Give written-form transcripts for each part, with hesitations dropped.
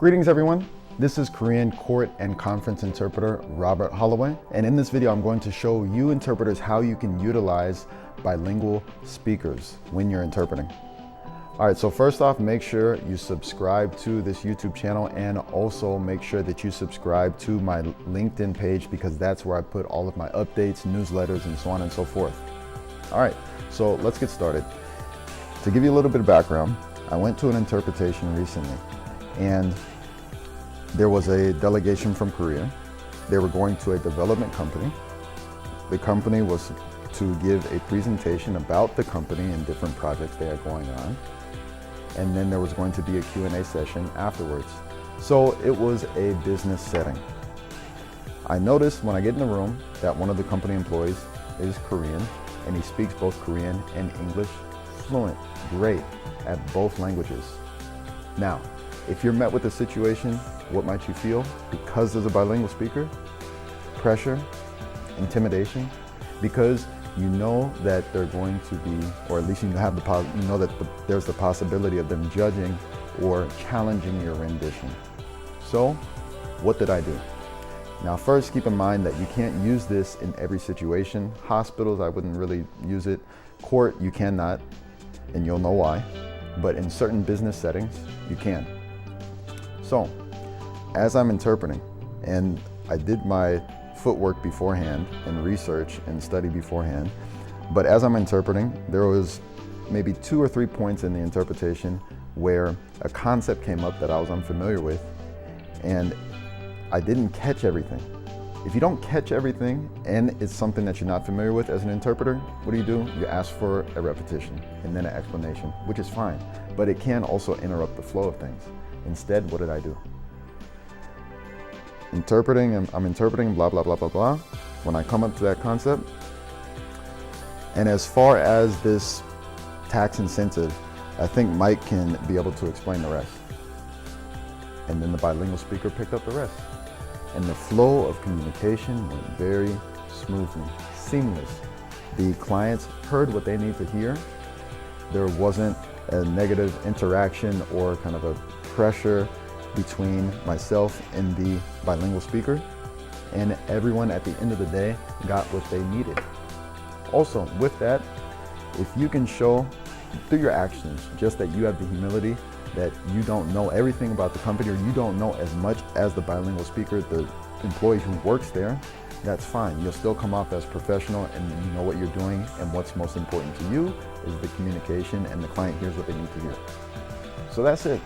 Greetings everyone, this is Korean court and conference interpreter Robert Holloway, and in this video I'm going to show you interpreters how you can utilize bilingual speakers when you're interpreting. Alright, so first off, make sure you subscribe to this YouTube channel and also make sure that you subscribe to my LinkedIn page because that's where I put all of my updates, newsletters, and so on and so forth. Alright, so let's get started. To give you a little bit of background, I went to an interpretation recently and there was a delegation from Korea. They were going to a development company. The company was to give a presentation about the company and different projects they had going on. And then there was going to be a Q&A session afterwards. So it was a business setting. I noticed when I get in the room that one of the company employees is Korean and he speaks both Korean and English fluent, great at both languages. Now, if you're met with a situation, what might you feel? Because there's a bilingual speaker? Pressure, intimidation, because you know that they're going to be, or at least you know that there's the possibility of them judging or challenging your rendition. So, what did I do? Now first, keep in mind that you can't use this in every situation. Hospitals, I wouldn't really use it. Court, you cannot, and you'll know why. But in certain business settings, you can. So, as I'm interpreting, and I did my footwork beforehand and research and study beforehand, but as I'm interpreting, there was maybe 2 or 3 points in the interpretation where a concept came up that I was unfamiliar with, and I didn't catch everything. If you don't catch everything and it's something that you're not familiar with as an interpreter, what do? You ask for a repetition and then an explanation, which is fine, but it can also interrupt the flow of things. Instead, what did I do? I'm interpreting blah, blah, blah, blah, blah. When I come up to that concept, and as far as this tax incentive, I think Mike can be able to explain the rest. And then the bilingual speaker picked up the rest. And the flow of communication went very smoothly, seamless. The clients heard what they need to hear. There wasn't a negative interaction or kind of a pressure between myself and the bilingual speaker, and everyone at the end of the day got what they needed. Also, with that, if you can show through your actions just that you have the humility that you don't know everything about the company or you don't know as much as the bilingual speaker, the employee who works there, that's fine. You'll still come off as professional and you know what you're doing, and what's most important to you is the communication and the client hears what they need to hear. So that's it.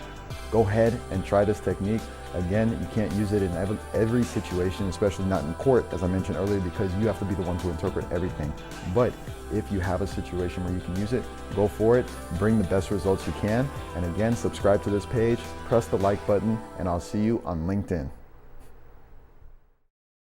Go ahead and try this technique. Again, you can't use it in every situation, especially not in court, as I mentioned earlier, because you have to be the one to interpret everything. But if you have a situation where you can use it, go for it, bring the best results you can. And again, subscribe to this page, press the like button, and I'll see you on LinkedIn.